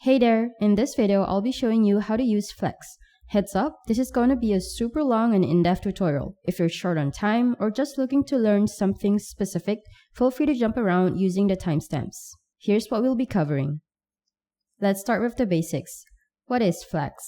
Hey there, in this video I'll be showing you how to use Flex. Heads up, this is going to be a super long and in-depth tutorial. If you're short on time or just looking to learn something specific, feel free to jump around using the timestamps. Here's what we'll be covering. Let's start with the basics. What is Flex?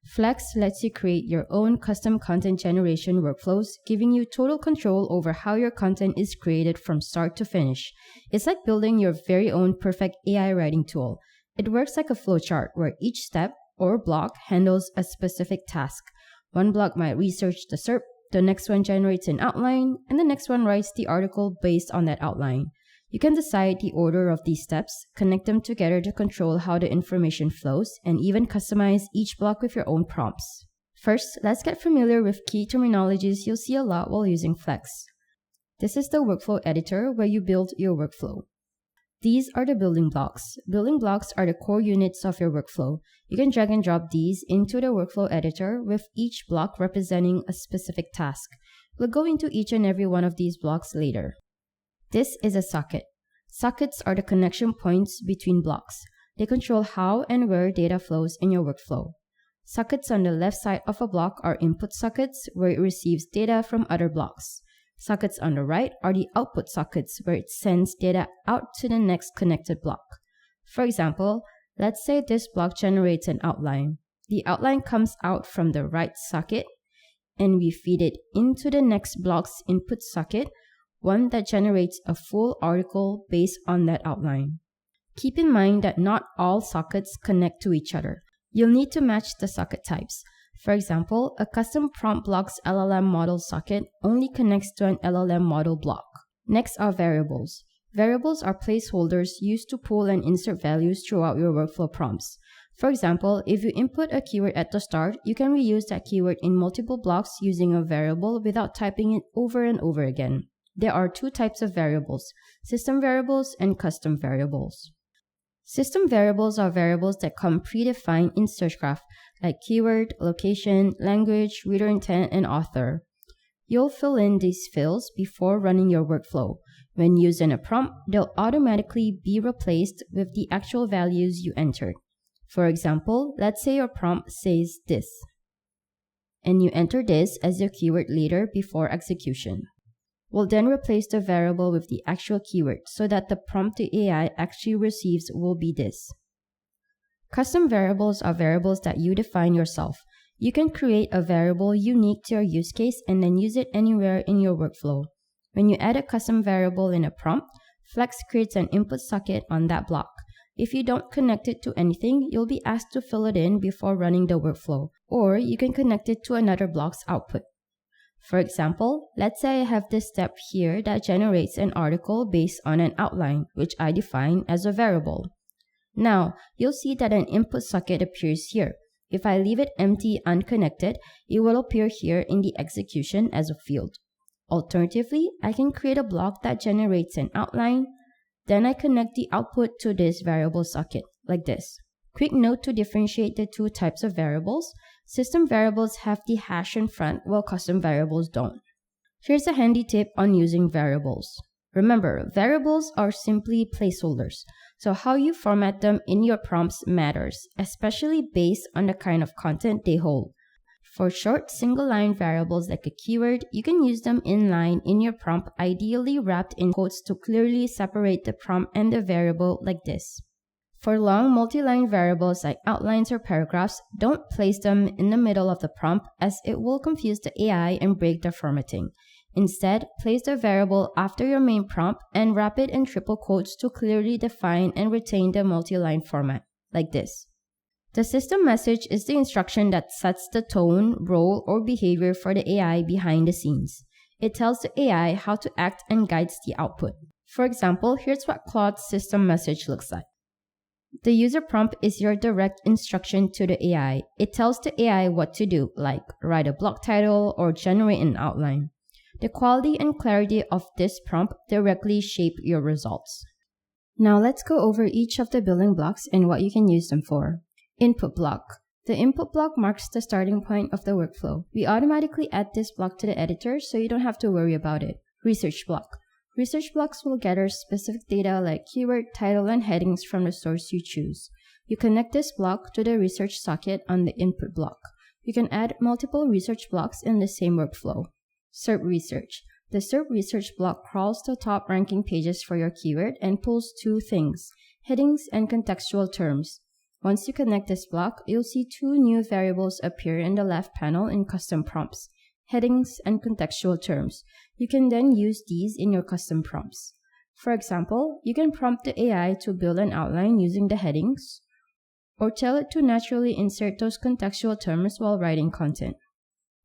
Flex lets you create your own custom content generation workflows, giving you total control over how your content is created from start to finish. It's like building your very own perfect AI writing tool. It works like a flowchart where each step or block handles a specific task. One block might research the SERP, the next one generates an outline, and the next one writes the article based on that outline. You can decide the order of these steps, connect them together to control how the information flows, and even customize each block with your own prompts. First, let's get familiar with key terminologies you'll see a lot while using Flex. This is the workflow editor where you build your workflow. These are the building blocks. Building blocks are the core units of your workflow. You can drag and drop these into the workflow editor with each block representing a specific task. We'll go into each and every one of these blocks later. This is a socket. Sockets are the connection points between blocks. They control how and where data flows in your workflow. Sockets on the left side of a block are input sockets, where it receives data from other blocks. Sockets on the right are the output sockets, where it sends data out to the next connected block. For example, let's say this block generates an outline. The outline comes out from the right socket, and we feed it into the next block's input socket, one that generates a full article based on that outline. Keep in mind that not all sockets connect to each other. You'll need to match the socket types. For example, a custom prompt block's LLM model socket only connects to an LLM model block. Next are variables. Variables are placeholders used to pull and insert values throughout your workflow prompts. For example, if you input a keyword at the start, you can reuse that keyword in multiple blocks using a variable without typing it over and over again. There are two types of variables: system variables and custom variables. System variables are variables that come predefined in SurgeGraph, like keyword, location, language, reader intent, and author. You'll fill in these fields before running your workflow. When used in a prompt, they'll automatically be replaced with the actual values you entered. For example, let's say your prompt says this, and you enter this as your keyword later before execution. We'll then replace the variable with the actual keyword so that the prompt the AI actually receives will be this. Custom variables are variables that you define yourself. You can create a variable unique to your use case and then use it anywhere in your workflow. When you add a custom variable in a prompt, Flex creates an input socket on that block. If you don't connect it to anything, you'll be asked to fill it in before running the workflow, or you can connect it to another block's output. For example, let's say I have this step here that generates an article based on an outline, which I define as a variable. Now, you'll see that an input socket appears here. If I leave it empty unconnected, it will appear here in the execution as a field. Alternatively, I can create a block that generates an outline. Then I connect the output to this variable socket, like this. Quick note to differentiate the two types of variables. System variables have the hash in front, while custom variables don't. Here's a handy tip on using variables. Remember, variables are simply placeholders, so how you format them in your prompts matters, especially based on the kind of content they hold. For short, single-line variables like a keyword, you can use them inline in your prompt, ideally wrapped in quotes to clearly separate the prompt and the variable like this. For long multi-line variables like outlines or paragraphs, don't place them in the middle of the prompt as it will confuse the AI and break the formatting. Instead, place the variable after your main prompt and wrap it in triple quotes to clearly define and retain the multi-line format, like this. The system message is the instruction that sets the tone, role, or behavior for the AI behind the scenes. It tells the AI how to act and guides the output. For example, here's what Claude's system message looks like. The user prompt is your direct instruction to the AI. It tells the AI what to do, like write a blog title or generate an outline. The quality and clarity of this prompt directly shape your results. Now let's go over each of the building blocks and what you can use them for. Input block. The input block marks the starting point of the workflow. We automatically add this block to the editor so you don't have to worry about it. Research block. Research blocks will gather specific data like keyword, title, and headings from the source you choose. You connect this block to the research socket on the input block. You can add multiple research blocks in the same workflow. SERP Research. The SERP Research block crawls to top ranking pages for your keyword and pulls two things, headings and contextual terms. Once you connect this block, you'll see two new variables appear in the left panel in custom prompts, headings and contextual terms. You can then use these in your custom prompts. For example, you can prompt the AI to build an outline using the headings, or tell it to naturally insert those contextual terms while writing content.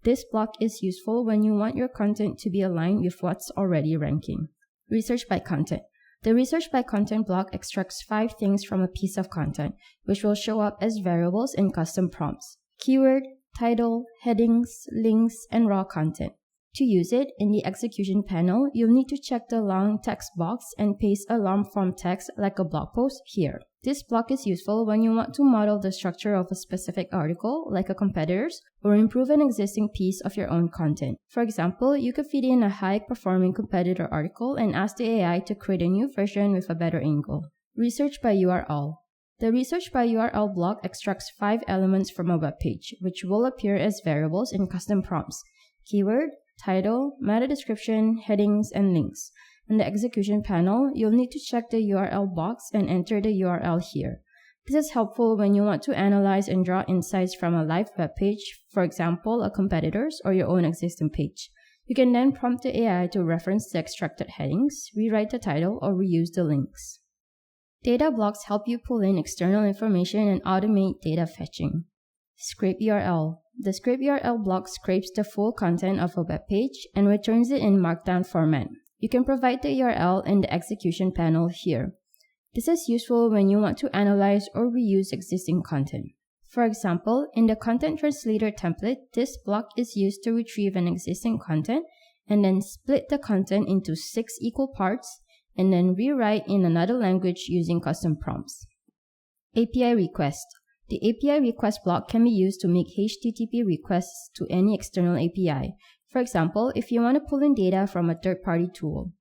This block is useful when you want your content to be aligned with what's already ranking. Research by content. The Research by Content block extracts 5 things from a piece of content, which will show up as variables in custom prompts: keyword, title, headings, links, and raw content. To use it, in the execution panel, you'll need to check the long text box and paste a long-form text like a blog post here. This block is useful when you want to model the structure of a specific article, like a competitor's, or improve an existing piece of your own content. For example, you could feed in a high-performing competitor article and ask the AI to create a new version with a better angle. Research by URL. The Research by URL block extracts 5 elements from a web page, which will appear as variables in custom prompts: keyword, title, meta description, headings, and links. In the execution panel, you'll need to check the URL box and enter the URL here. This is helpful when you want to analyze and draw insights from a live web page, for example, a competitor's or your own existing page. You can then prompt the AI to reference the extracted headings, rewrite the title, or reuse the links. Data blocks help you pull in external information and automate data fetching. Scrape URL. The Scrape URL block scrapes the full content of a web page and returns it in Markdown format. You can provide the URL in the execution panel here. This is useful when you want to analyze or reuse existing content. For example, in the Content Translator template, this block is used to retrieve an existing content and then split the content into 6 equal parts and then rewrite in another language using custom prompts. API request. The API request block can be used to make HTTP requests to any external API. For example, if you want to pull in data from a third-party tool.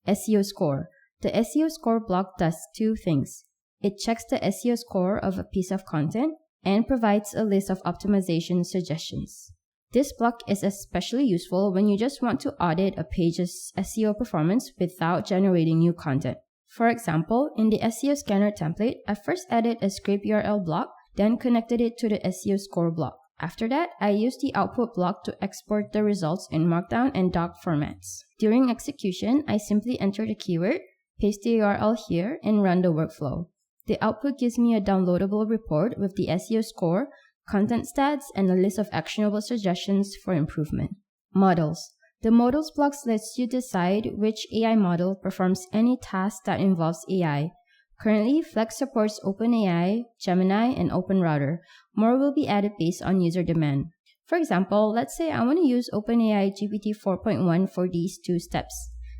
SEO score. The SEO score block does 2 things. It checks the SEO score of a piece of content and provides a list of optimization suggestions. This block is especially useful when you just want to audit a page's SEO performance without generating new content. For example, in the SEO scanner template, I first added a scrape URL block, then connected it to the SEO score block. After that, I used the output block to export the results in Markdown and doc formats. During execution, I simply enter the keyword, paste the URL here, and run the workflow. The output gives me a downloadable report with the SEO score, content stats, and a list of actionable suggestions for improvement. Models. The Models block lets you decide which AI model performs any task that involves AI. Currently, Flex supports OpenAI, Gemini, and OpenRouter. More will be added based on user demand. For example, let's say I want to use OpenAI GPT 4.1 for these 2 steps.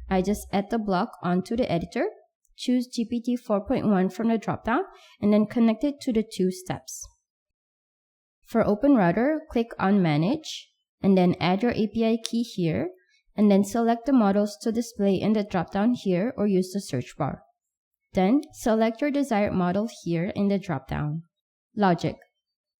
I just add the block onto the editor, choose GPT 4.1 from the dropdown, and then connect it to the 2 steps. For OpenRouter, click on Manage, and then add your API key here, and then select the models to display in the dropdown here or use the search bar. Then, select your desired model here in the dropdown. Logic.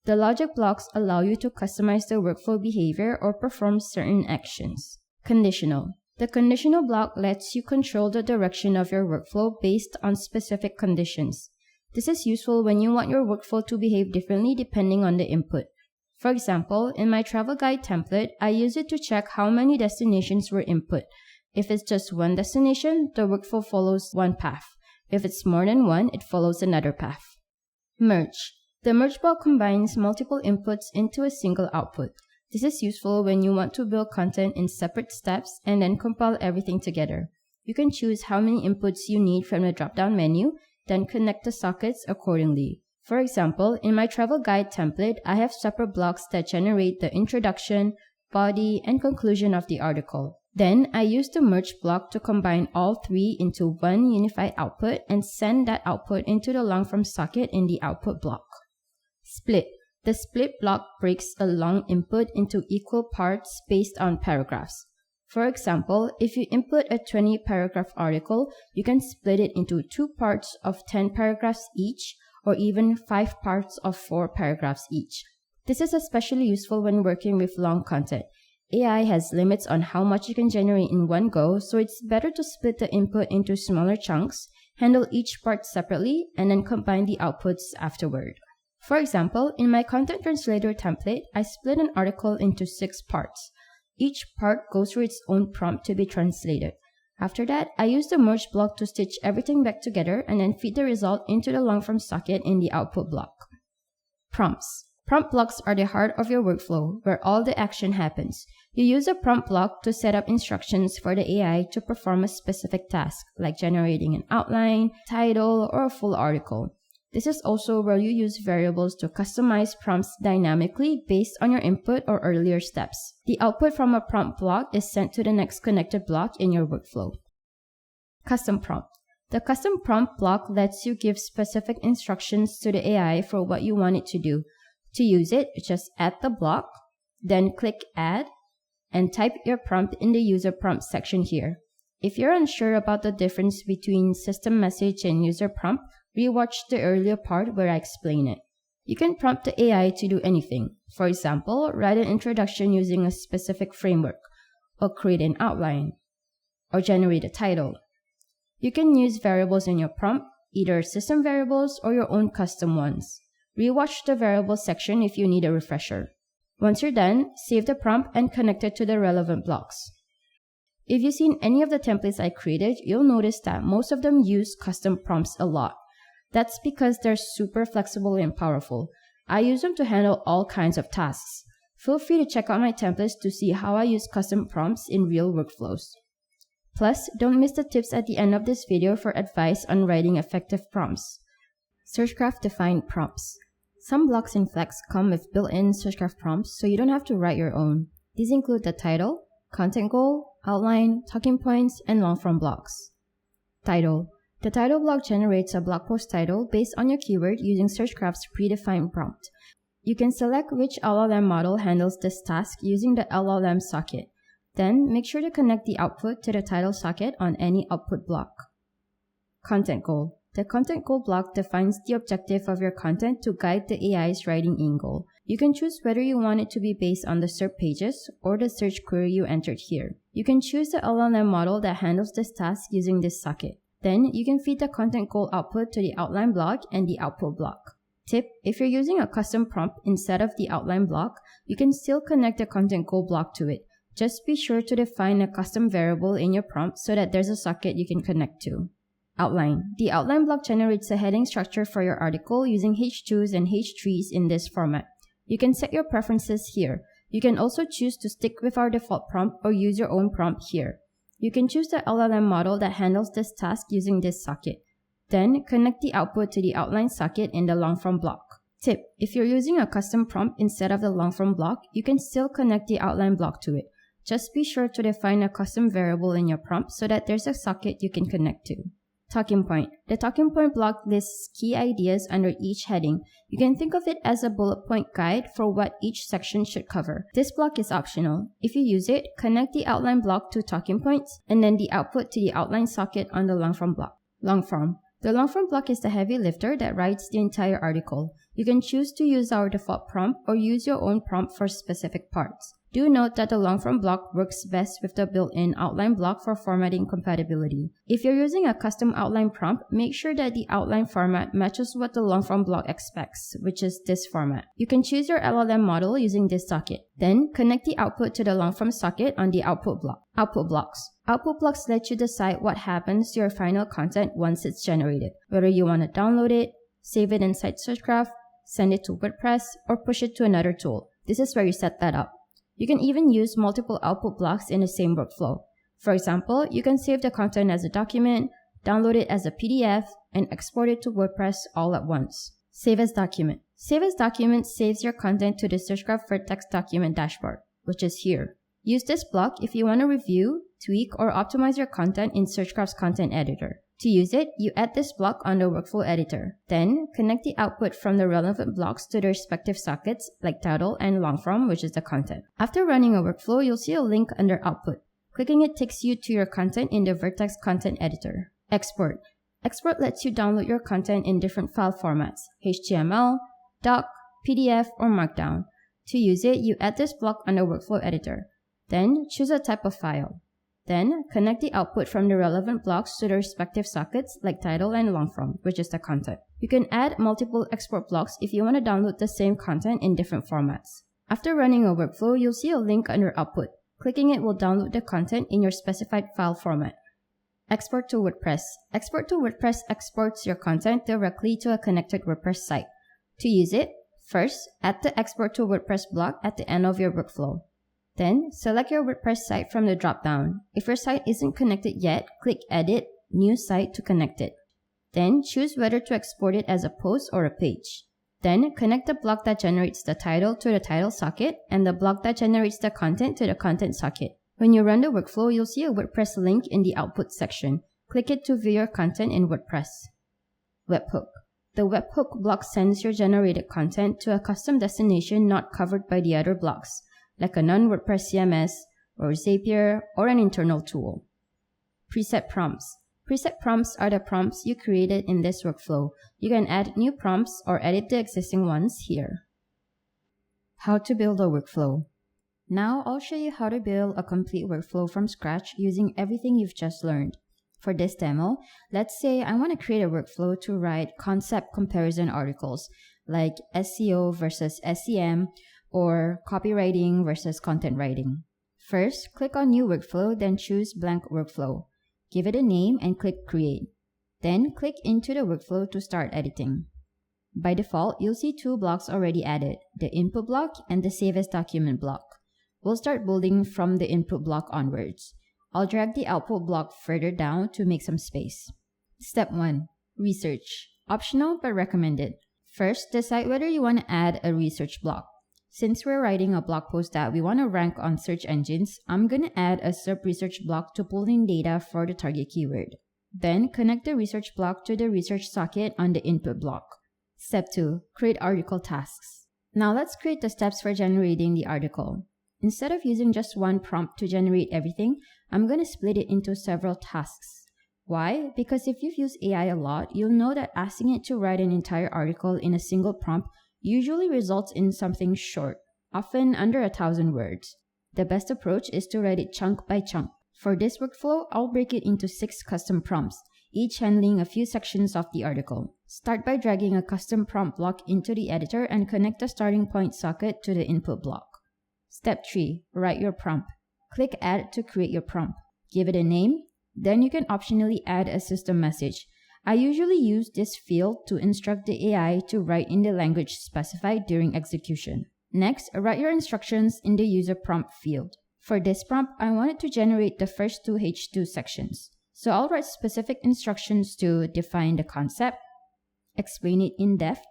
The logic blocks allow you to customize the workflow behavior or perform certain actions. Conditional. The conditional block lets you control the direction of your workflow based on specific conditions. This is useful when you want your workflow to behave differently depending on the input. For example, in my travel guide template, I use it to check how many destinations were input. If it's just one destination, the workflow follows one path. If it's more than one, it follows another path. Merge. The merge block combines multiple inputs into a single output. This is useful when you want to build content in separate steps and then compile everything together. You can choose how many inputs you need from the drop-down menu, then connect the sockets accordingly. For example, in my travel guide template, I have separate blocks that generate the introduction, body, and conclusion of the article. Then, I use the merge block to combine all 3 into one unified output and send that output into the long-form socket in the output block. Split. The split block breaks a long input into equal parts based on paragraphs. For example, if you input a 20-paragraph article, you can split it into 2 parts of 10 paragraphs each, or even 5 parts of 4 paragraphs each. This is especially useful when working with long content. AI has limits on how much you can generate in one go, so it's better to split the input into smaller chunks, handle each part separately, and then combine the outputs afterward. For example, in my content translator template, I split an article into 6 parts. Each part goes through its own prompt to be translated. After that, I use the merge block to stitch everything back together and then feed the result into the long-form socket in the output block. Prompts. Prompt blocks are the heart of your workflow, where all the action happens. You use a prompt block to set up instructions for the AI to perform a specific task, like generating an outline, title, or a full article. This is also where you use variables to customize prompts dynamically based on your input or earlier steps. The output from a prompt block is sent to the next connected block in your workflow. Custom prompt. The custom prompt block lets you give specific instructions to the AI for what you want it to do. To use it, just add the block, then click Add, and type your prompt in the user prompt section here. If you're unsure about the difference between system message and user prompt, rewatch the earlier part where I explain it. You can prompt the AI to do anything. For example, write an introduction using a specific framework, or create an outline, or generate a title. You can use variables in your prompt, either system variables or your own custom ones. Rewatch the variables section if you need a refresher. Once you're done, save the prompt and connect it to the relevant blocks. If you've seen any of the templates I created, you'll notice that most of them use custom prompts a lot. That's because they're super flexible and powerful. I use them to handle all kinds of tasks. Feel free to check out my templates to see how I use custom prompts in real workflows. Plus, don't miss the tips at the end of this video for advice on writing effective prompts. SurgeGraph-Defined Prompts. Some blocks in Flex come with built-in SurgeGraph prompts, so you don't have to write your own. These include the title, content goal, outline, talking points, and long-form blocks. Title. The title block generates a blog post title based on your keyword using SurgeGraph's predefined prompt. You can select which LLM model handles this task using the LLM socket. Then, make sure to connect the output to the title socket on any output block. Content goal. The content goal block defines the objective of your content to guide the AI's writing in goal. You can choose whether you want it to be based on the SERP pages or the search query you entered here. You can choose the LLM model that handles this task using this socket. Then, you can feed the content goal output to the outline block and the output block. Tip: if you're using a custom prompt instead of the outline block, you can still connect the content goal block to it. Just be sure to define a custom variable in your prompt so that there's a socket you can connect to. Outline. The outline block generates a heading structure for your article using H2s and H3s in this format. You can set your preferences here. You can also choose to stick with our default prompt or use your own prompt here. You can choose the LLM model that handles this task using this socket. Then, connect the output to the outline socket in the long-form block. Tip: if you're using a custom prompt instead of the long-form block, you can still connect the outline block to it. Just be sure to define a custom variable in your prompt so that there's a socket you can connect to. Talking point. The talking point block lists key ideas under each heading. You can think of it as a bullet point guide for what each section should cover. This block is optional. If you use it, connect the outline block to talking points and then the output to the outline socket on the long-form block. Long-form. The long-form block is the heavy lifter that writes the entire article. You can choose to use our default prompt or use your own prompt for specific parts. Do note that the long-form block works best with the built-in outline block for formatting compatibility. If you're using a custom outline prompt, make sure that the outline format matches what the long-form block expects, which is this format. You can choose your LLM model using this socket. Then, connect the output to the long-form socket on the output block. Output blocks. Output blocks let you decide what happens to your final content once it's generated, whether you want to download it, save it inside SurgeGraph, send it to WordPress, or push it to another tool. This is where you set that up. You can even use multiple output blocks in the same workflow. For example, you can save the content as a document, download it as a PDF, and export it to WordPress all at once. Save as document. Save as document saves your content to the SurgeGraph Vertex document dashboard, which is here. Use this block if you want to review, tweak, or optimize your content in SurgeGraph's content editor. To use it, you add this block on the workflow editor. Then, connect the output from the relevant blocks to their respective sockets, like title and long-form, which is the content. After running a workflow, you'll see a link under output. Clicking it takes you to your content in the Vertex content editor. Export. Export lets you download your content in different file formats: HTML, doc, PDF, or Markdown. To use it, you add this block on the workflow editor. Then choose a type of file. Then connect the output from the relevant blocks to the respective sockets like title and long form, which is the content. You can add multiple export blocks if you want to download the same content in different formats. After running a workflow, you'll see a link under output. Clicking it will download the content in your specified file format. Export to WordPress. Export to WordPress exports your content directly to a connected WordPress site. To use it, first, add the Export to WordPress block at the end of your workflow. Then, select your WordPress site from the drop-down. If your site isn't connected yet, click Edit, New Site to connect it. Then, choose whether to export it as a post or a page. Then, connect the block that generates the title to the title socket and the block that generates the content to the content socket. When you run the workflow, you'll see a WordPress link in the Output section. Click it to view your content in WordPress. Webhook. The webhook block sends your generated content to a custom destination not covered by the other blocks, like a non-WordPress CMS or Zapier or an internal tool. Preset prompts. Preset prompts are the prompts you created in this workflow. You can add new prompts or edit the existing ones here. How to build a workflow. Now I'll show you how to build a complete workflow from scratch using everything you've just learned. For this demo, let's say I want to create a workflow to write concept comparison articles like SEO versus SEM or copywriting versus content writing. First, click on New Workflow, then choose Blank Workflow. Give it a name and click Create. Then click into the workflow to start editing. By default, you'll see two blocks already added, the Input block and the Save as Document block. We'll start building from the Input block onwards. I'll drag the Output block further down to make some space. Step 1. Research. Optional but recommended. First, decide whether you want to add a research block. Since we're writing a blog post that we want to rank on search engines, I'm going to add a SERP research block to pull in data for the target keyword. Then, connect the research block to the research socket on the Input block. Step 2. Create article tasks. Now let's create the steps for generating the article. Instead of using just one prompt to generate everything, I'm going to split it into several tasks. Why? Because if you've used AI a lot, you'll know that asking it to write an entire article in a single prompt usually results in something short, often under 1,000 words. The best approach is to write it chunk by chunk. For this workflow, I'll break it into 6 custom prompts, each handling a few sections of the article. Start by dragging a custom prompt block into the editor and connect the starting point socket to the Input block. Step 3. Write your prompt. Click Add to create your prompt. Give it a name. Then you can optionally add a system message. I usually use this field to instruct the AI to write in the language specified during execution. Next, write your instructions in the user prompt field. For this prompt, I want it to generate the first 2 H2 sections. So I'll write specific instructions to define the concept, explain it in depth,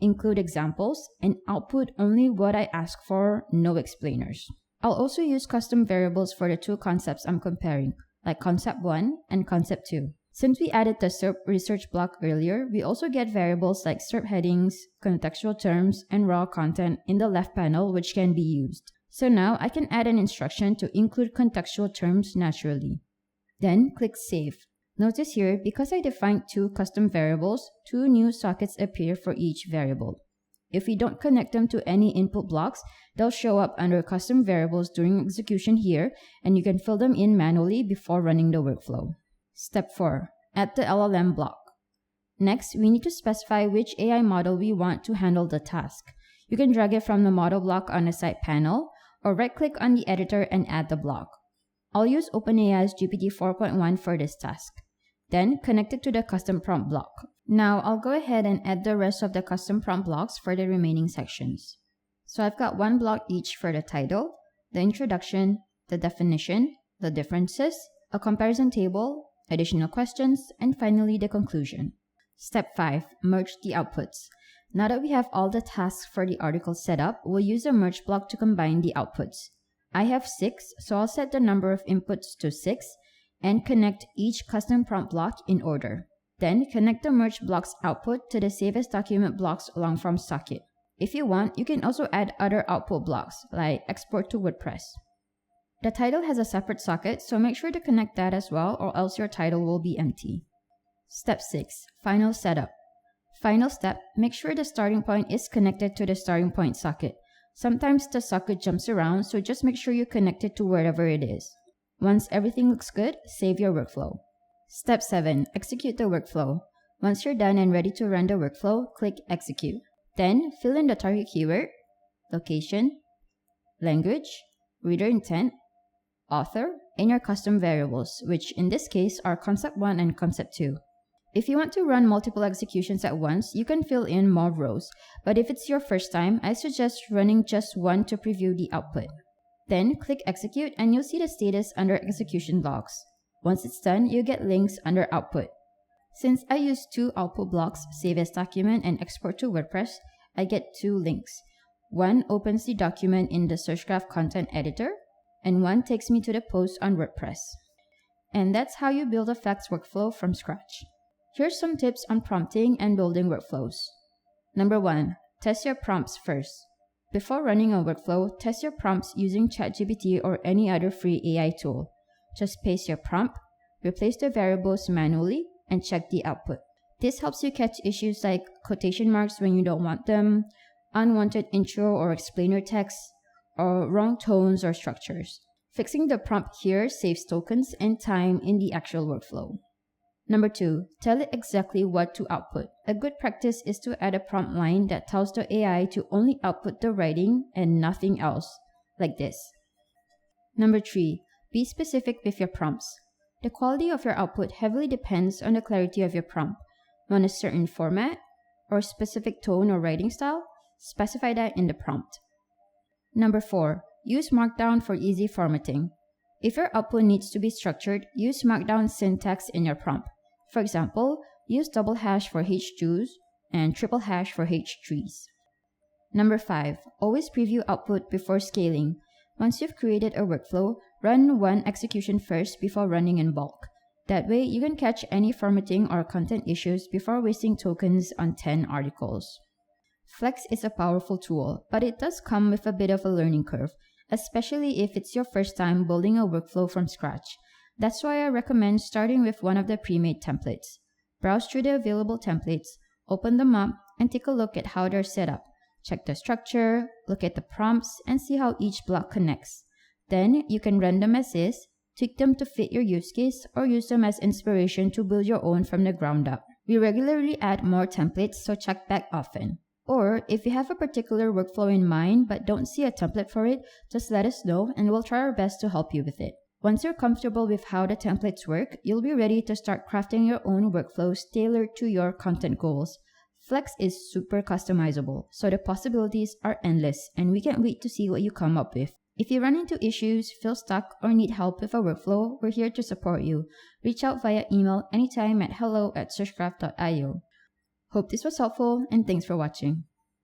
include examples, and output only what I ask for, no explainers. I'll also use custom variables for the 2 concepts I'm comparing, like Concept 1 and Concept 2. Since we added the SERP research block earlier, we also get variables like SERP headings, contextual terms, and raw content in the left panel which can be used. So now I can add an instruction to include contextual terms naturally. Then click Save. Notice here, because I defined 2 custom variables, 2 new sockets appear for each variable. If we don't connect them to any input blocks, they'll show up under custom variables during execution here, and you can fill them in manually before running the workflow. Step 4. Add the LLM block. Next, we need to specify which AI model we want to handle the task. You can drag it from the model block on the side panel, or right-click on the editor and add the block. I'll use OpenAI's GPT 4.1 for this task. Then connect it to the custom prompt block. Now I'll go ahead and add the rest of the custom prompt blocks for the remaining sections. So I've got 1 block each for the title, the introduction, the definition, the differences, a comparison table, additional questions, and finally the conclusion. Step 5. Merge the outputs. Now that we have all the tasks for the article set up, we'll use a merge block to combine the outputs. I have 6, so I'll set the number of inputs to 6 and connect each custom prompt block in order. Then connect the merge block's output to the Save as Document block's longform socket. If you want, you can also add other output blocks like Export to WordPress. The title has a separate socket, so make sure to connect that as well, or else your title will be empty. Step 6. Final setup. Final step, make sure the starting point is connected to the starting point socket. Sometimes the socket jumps around, so just make sure you connect it to wherever it is. Once everything looks good, save your workflow. Step 7. Execute the workflow. Once you're done and ready to run the workflow, click Execute. Then, fill in the target keyword, location, language, reader intent, author, and your custom variables, which in this case are concept 1 and concept 2. If you want to run multiple executions at once, you can fill in more rows, but if it's your first time, I suggest running just one to preview the output. Then, click Execute and you'll see the status under Execution Logs. Once it's done, you get links under Output. Since I use 2 output blocks, Save as Document and Export to WordPress, I get 2 links. One opens the document in the SurgeGraph content editor, and one takes me to the post on WordPress. And that's how you build a Flex workflow from scratch. Here's some tips on prompting and building workflows. Number 1. Test your prompts first. Before running a workflow, test your prompts using ChatGPT or any other free AI tool. Just paste your prompt, replace the variables manually, and check the output. This helps you catch issues like quotation marks when you don't want them, unwanted intro or explainer text, or wrong tones or structures. Fixing the prompt here saves tokens and time in the actual workflow. Number 2, tell it exactly what to output. A good practice is to add a prompt line that tells the AI to only output the writing and nothing else, like this. Number 3, be specific with your prompts. The quality of your output heavily depends on the clarity of your prompt. Want a certain format or specific tone or writing style? Specify that in the prompt. Number 4, use Markdown for easy formatting. If your output needs to be structured, use Markdown syntax in your prompt. For example, use double hash for HJuice and triple hash for HTrees. Number 5, always preview output before scaling. Once you've created a workflow, run one execution first before running in bulk. That way, you can catch any formatting or content issues before wasting tokens on 10 articles. Flex is a powerful tool, but it does come with a bit of a learning curve, especially if it's your first time building a workflow from scratch. That's why I recommend starting with one of the pre-made templates. Browse through the available templates, open them up, and take a look at how they're set up. Check the structure, look at the prompts, and see how each block connects. Then, you can run them as is, tweak them to fit your use case, or use them as inspiration to build your own from the ground up. We regularly add more templates, so check back often. Or, if you have a particular workflow in mind but don't see a template for it, just let us know and we'll try our best to help you with it. Once you're comfortable with how the templates work, you'll be ready to start crafting your own workflows tailored to your content goals. Flex is super customizable, so the possibilities are endless, and we can't wait to see what you come up with. If you run into issues, feel stuck, or need help with a workflow, we're here to support you. Reach out via email anytime at hello@surgegraph.io. Hope this was helpful, and thanks for watching.